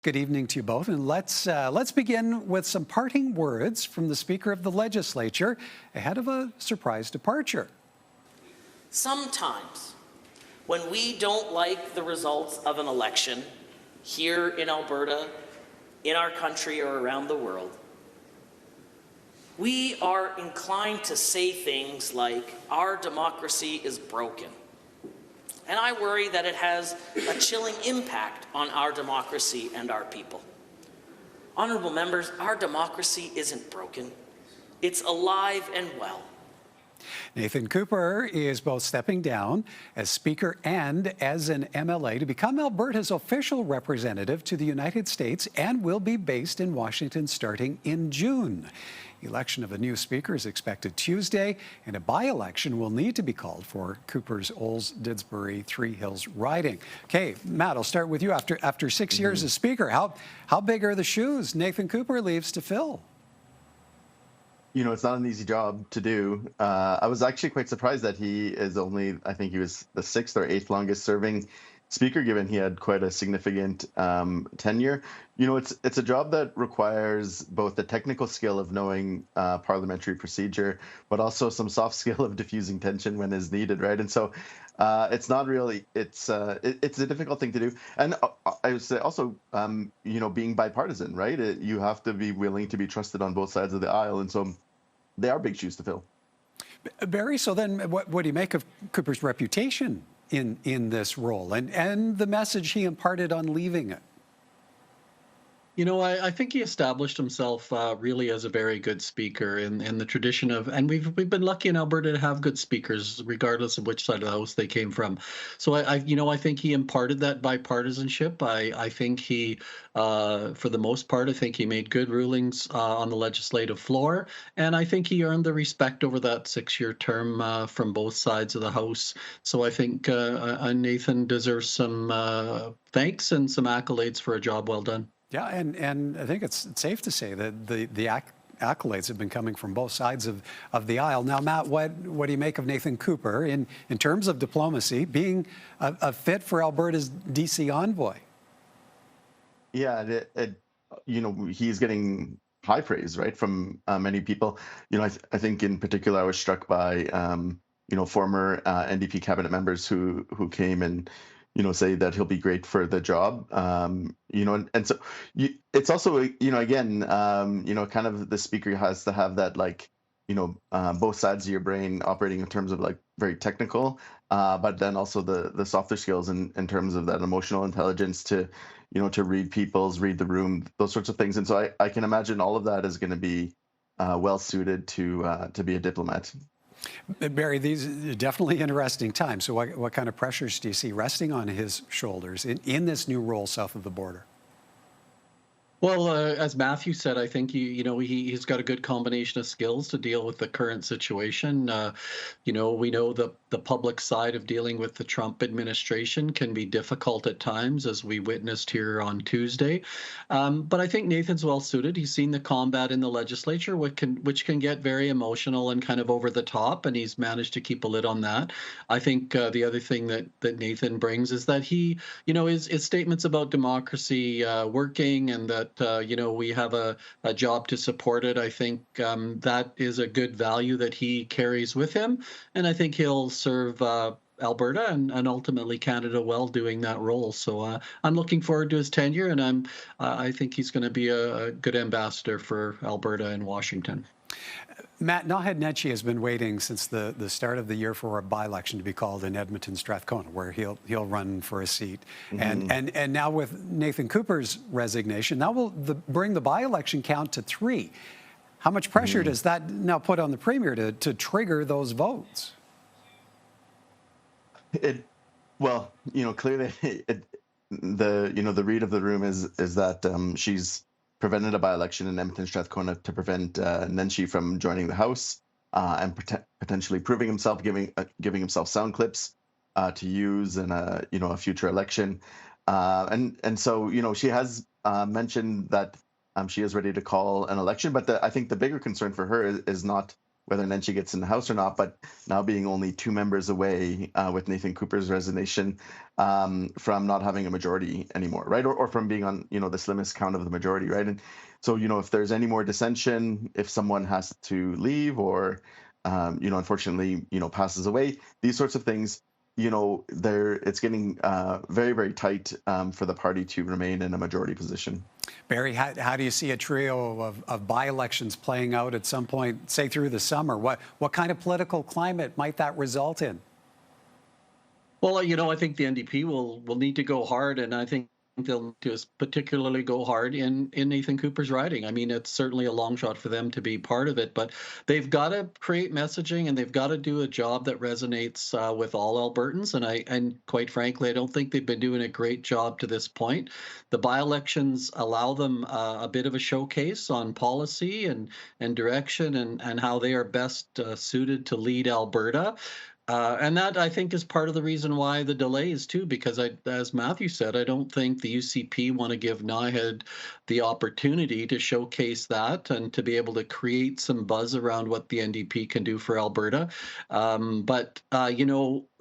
Good evening to you both, and let's begin with some parting words from the Speaker of the Legislature ahead of a surprise departure. Sometimes, when we don't like the results of an election here in Alberta, in our country, or around the world, we are inclined to say things like, our democracy is broken. And I worry that it has a chilling impact on our democracy and our people. Honourable members, our democracy isn't broken. It's alive and well. Nathan Cooper is both stepping down as Speaker and as an MLA to become Alberta's official representative to the United States and will be based in Washington starting in June. Election of a new Speaker is expected Tuesday, and a by-election will need to be called for Cooper's Olds-Didsbury Three Hills riding. Okay, Matt, I'll start with you. After 6 years as Speaker, how big are the shoes Nathan Cooper leaves to fill? You know, it's not an easy job to do. I was actually quite surprised that he is only, I think he was the 6th or 8th longest serving Speaker, given he had quite a significant tenure. You know, it's a job that requires both the technical skill of knowing parliamentary procedure, but also some soft skill of diffusing tension when is needed, right? And so it's not really, it's a difficult thing to do. And I would say also, you know, being bipartisan, right? You have to be willing to be trusted on both sides of the aisle. And so they are big shoes to fill. Barry, so then what do you make of Cooper's reputation in this role and the message he imparted on leaving it? You know, I think he established himself really as a very good speaker in the tradition of, and we've been lucky in Alberta to have good speakers, regardless of which side of the house they came from. So I think he imparted that bipartisanship. I think he, for the most part, I think he made good rulings on the legislative floor, and I think he earned the respect over that 6-year term from both sides of the house. So I think Nathan deserves some thanks and some accolades for a job well done. Yeah, and I think it's safe to say that the accolades have been coming from both sides of the aisle. Now, Matt, what do you make of Nathan Cooper in terms of diplomacy, being a fit for Alberta's DC envoy? Yeah, you know, he's getting high praise, right, from many people. You know, I think in particular I was struck by, you know, former NDP cabinet members who came and, you know, say that he'll be great for the job. You know, and so it's also, you know, again, you know, kind of the speaker has to have that, like, you know, both sides of your brain operating in terms of like very technical, but then also the softer skills in terms of that emotional intelligence to, you know, to read the room, those sorts of things. And so I can imagine all of that is going to be well suited to be a diplomat. Barry, these are definitely interesting times. So what kind of pressures do you see resting on his shoulders in this new role south of the border? Well, as Matthew said, I think he's got a good combination of skills to deal with the current situation. You know, we know the public side of dealing with the Trump administration can be difficult at times, as we witnessed here on Tuesday. But I think Nathan's well suited. He's seen the combat in the legislature, which can get very emotional and kind of over the top, and he's managed to keep a lid on that. I think the other thing that Nathan brings is that he, you know, his statements about democracy working and that you know, we have a job to support it. I think that is a good value that he carries with him, and I think he'll serve Alberta and ultimately Canada well doing that role. So I'm looking forward to his tenure, and I think he's going to be a good ambassador for Alberta and Washington. Matt, Naheed Nenshi has been waiting since the start of the year for a by-election to be called in Edmonton Strathcona, where he'll run for a seat. Mm-hmm. And now with Nathan Cooper's resignation, that will bring the by-election count to 3. How much pressure does that now put on the Premier to trigger those votes? Well, you know, clearly the read of the room is that she's prevented a by-election in Edmonton Strathcona to prevent Nenshi from joining the House and potentially proving himself, giving himself sound clips to use in a future election. And so, you know, she has mentioned that she is ready to call an election. But I think the bigger concern for her is not whether Nenshi gets in the House or not, but now being only 2 members away with Nathan Cooper's resignation from not having a majority anymore, right? Or from being on, the slimmest count of the majority, right? And so, if there's any more dissension, if someone has to leave or, unfortunately, passes away, these sorts of things, it's getting very, very tight for the party to remain in a majority position. Barry, how do you see a trio of by-elections playing out at some point, say through the summer? What kind of political climate might that result in? Well, I think the NDP will need to go hard, and I think they'll just particularly go hard in Nathan Cooper's riding. I mean, it's certainly a long shot for them to be part of it, but they've got to create messaging and they've got to do a job that resonates with all Albertans. And quite frankly, I don't think they've been doing a great job to this point. The by-elections allow them a bit of a showcase on policy and direction and how they are best suited to lead Alberta. And that, I think, is part of the reason why the delays, too, because as Matthew said, I don't think the UCP want to give Naheed the opportunity to showcase that and to be able to create some buzz around what the NDP can do for Alberta.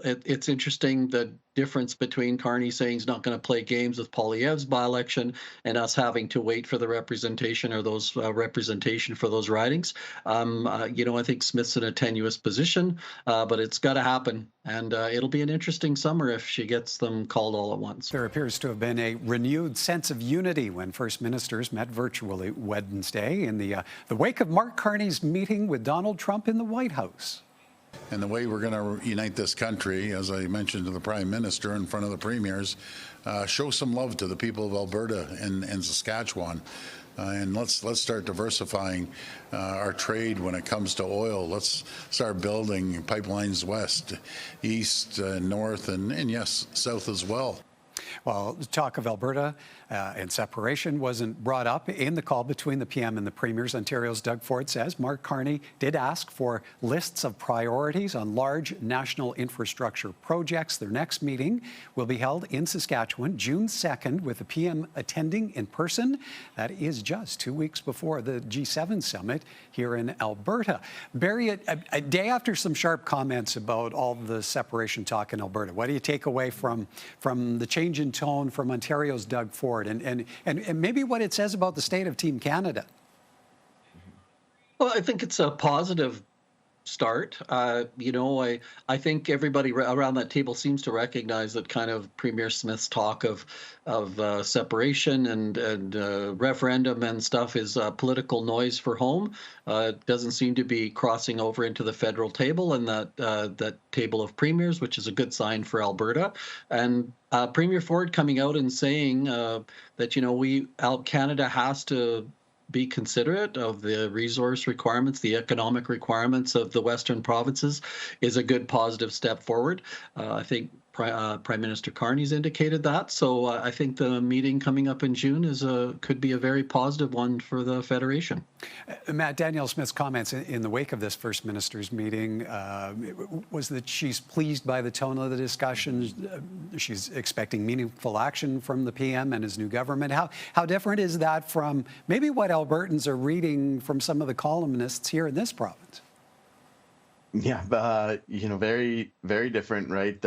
It's interesting the difference between Carney saying he's not going to play games with Poilievre's by-election and us having to wait for the representation or those representation for those ridings. I think Smith's in a tenuous position, but it's got to happen. And it'll be an interesting summer if she gets them called all at once. There appears to have been a renewed sense of unity when First Ministers met virtually Wednesday in the wake of Mark Carney's meeting with Donald Trump in the White House. And the way we're going to unite this country, as I mentioned to the Prime Minister in front of the premiers, show some love to the people of Alberta and Saskatchewan. And let's start diversifying our trade when it comes to oil. Let's start building pipelines west, east, north, and yes, south as well. Well, talk of Alberta and separation wasn't brought up in the call between the PM and the Premiers. Ontario's Doug Ford says Mark Carney did ask for lists of priorities on large national infrastructure projects. Their next meeting will be held in Saskatchewan, June 2nd, with the PM attending in person. That is just 2 weeks before the G7 summit here in Alberta. Barry, a day after some sharp comments about all the separation talk in Alberta, what do you take away from the change in tone from Ontario's Doug Ford and maybe what it says about the state of Team Canada? Well, I think it's a positive start. I think everybody around that table seems to recognize that kind of Premier Smith's talk of separation and referendum and stuff is political noise for home. It doesn't seem to be crossing over into the federal table and that table of premiers, which is a good sign for Alberta. And Premier Ford coming out and saying that Canada has to be considerate of the resource requirements, the economic requirements of the Western provinces is a good positive step forward. I think Prime Minister Carney's indicated that. So I think the meeting coming up in June could be a very positive one for the Federation. Matt, Danielle Smith's comments in the wake of this First Minister's meeting was that she's pleased by the tone of the discussion. She's expecting meaningful action from the PM and his new government. How different is that from maybe what Albertans are reading from some of the columnists here in this province? Yeah, very, very different, right?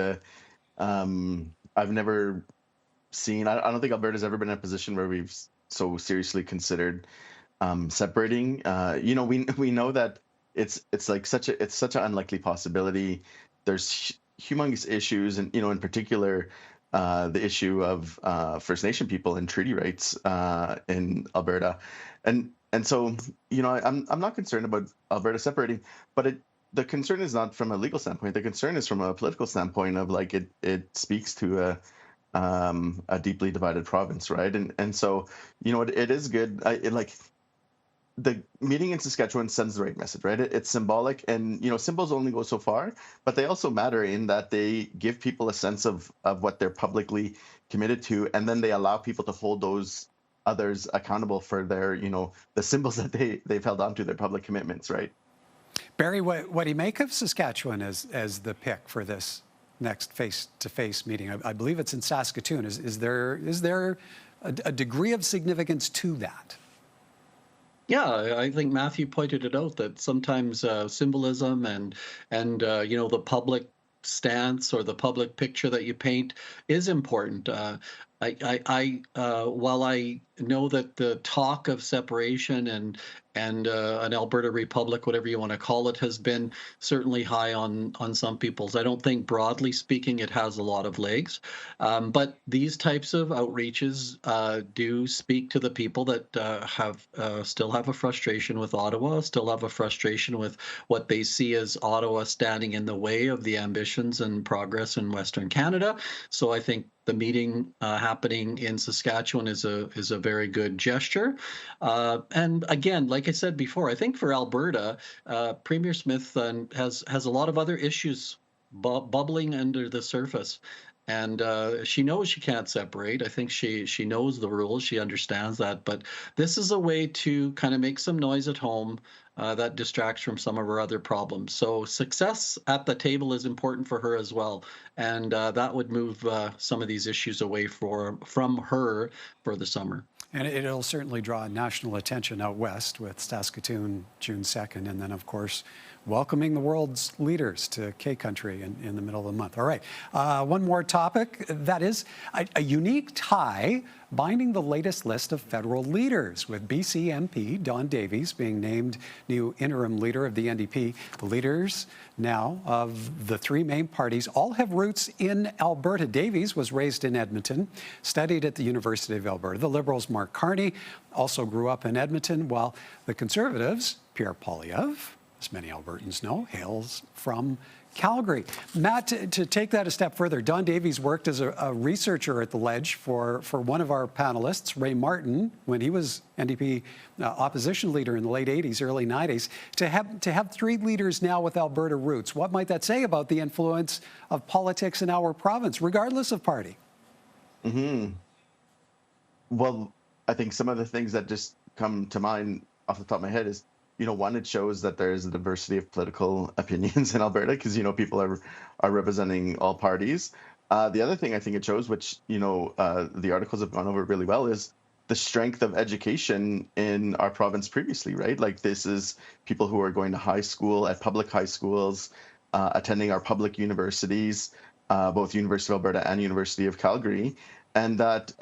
I've never seen, I don't think Alberta's ever been in a position where we've so seriously considered separating. We know that it's such an unlikely possibility. There's humongous issues, and in particular the issue of First Nation people and treaty rights in Alberta, and so I'm not concerned about Alberta separating, but the concern is not from a legal standpoint. The concern is from a political standpoint of it speaks to a deeply divided province, right? And so it is good. The meeting in Saskatchewan sends the right message, right? It's symbolic, and symbols only go so far, but they also matter in that they give people a sense of what they're publicly committed to, and then they allow people to hold those others accountable for their the symbols that they've held onto, their public commitments, right? Barry, what do you make of Saskatchewan as the pick for this next face-to-face meeting? I believe it's in Saskatoon. Is there a degree of significance to that? Yeah, I think Matthew pointed it out that sometimes symbolism and the public stance or the public picture that you paint is important. While I know that the talk of separation and an Alberta Republic, whatever you want to call it, has been certainly high on some people's. I don't think, broadly speaking, it has a lot of legs. But these types of outreaches do speak to the people that have still have a frustration with Ottawa, still have a frustration with what they see as Ottawa standing in the way of the ambitions and progress in Western Canada. So I think the meeting happening in Saskatchewan is a very good gesture. And again, like I said before, I think for Alberta, Premier Smith has a lot of other issues bubbling under the surface. And she knows she can't separate. I think she knows the rules. She understands that. But this is a way to kind of make some noise at home that distracts from some of her other problems. So success at the table is important for her as well. And that would move some of these issues away from her for the summer. And it'll certainly draw national attention out west with Saskatoon June 2nd. And then, of course, welcoming the world's leaders to K Country in the middle of the month. All right, one more topic. That is a unique tie binding the latest list of federal leaders, with BC MP Don Davies being named new interim leader of the NDP. The leaders now of the three main parties all have roots in Alberta. Davies was raised in Edmonton, studied at the University of Alberta. The Liberals' Mark Carney also grew up in Edmonton, while the Conservatives' Pierre Poilievre, as many Albertans know, hails from Calgary. Matt, to take that a step further, Don Davies worked as a researcher at the Ledge for one of our panelists, Ray Martin, when he was NDP opposition leader in the late 80s, early 90s. To have three leaders now with Alberta roots, what might that say about the influence of politics in our province, regardless of party? Well, I think some of the things that just come to mind off the top of my head is, one, it shows that there's a diversity of political opinions in Alberta because, people are representing all parties. The other thing I think it shows, which, the articles have gone over really well, is the strength of education in our province previously, right? Like, this is people who are going to high school at public high schools, attending our public universities, both University of Alberta and University of Calgary. And that,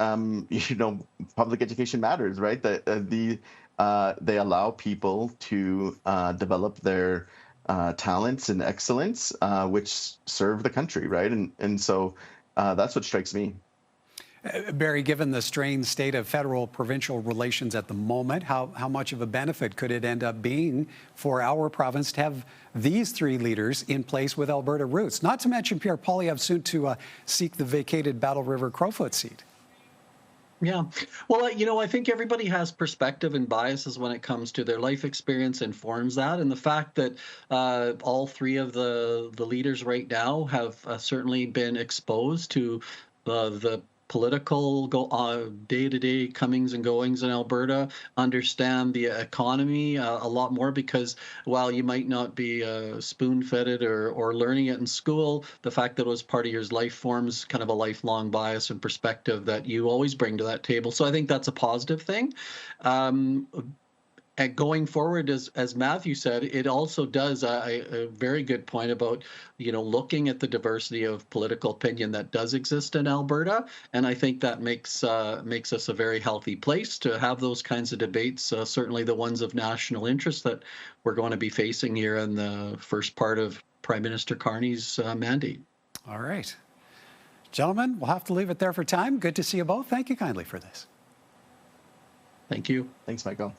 public education matters, right? They allow people to develop their talents and excellence, which serve the country, right? And so that's what strikes me. Barry, given the strained state of federal-provincial relations at the moment, how much of a benefit could it end up being for our province to have these three leaders in place with Alberta roots? Not to mention Pierre Poilievre soon to seek the vacated Battle River Crowfoot seat. Yeah. Well, I think everybody has perspective and biases when it comes to their life experience informs that. And the fact that all three of the leaders right now have certainly been exposed to the political day-to-day comings and goings in Alberta, understand the economy a lot more, because while you might not be spoon-fed it or learning it in school, the fact that it was part of your life forms kind of a lifelong bias and perspective that you always bring to that table. So I think that's a positive thing. And going forward, as Matthew said, it also does a very good point about, looking at the diversity of political opinion that does exist in Alberta. And I think that makes us a very healthy place to have those kinds of debates, certainly the ones of national interest that we're going to be facing here in the first part of Prime Minister Carney's mandate. All right. Gentlemen, we'll have to leave it there for time. Good to see you both. Thank you kindly for this. Thank you. Thanks, Michael.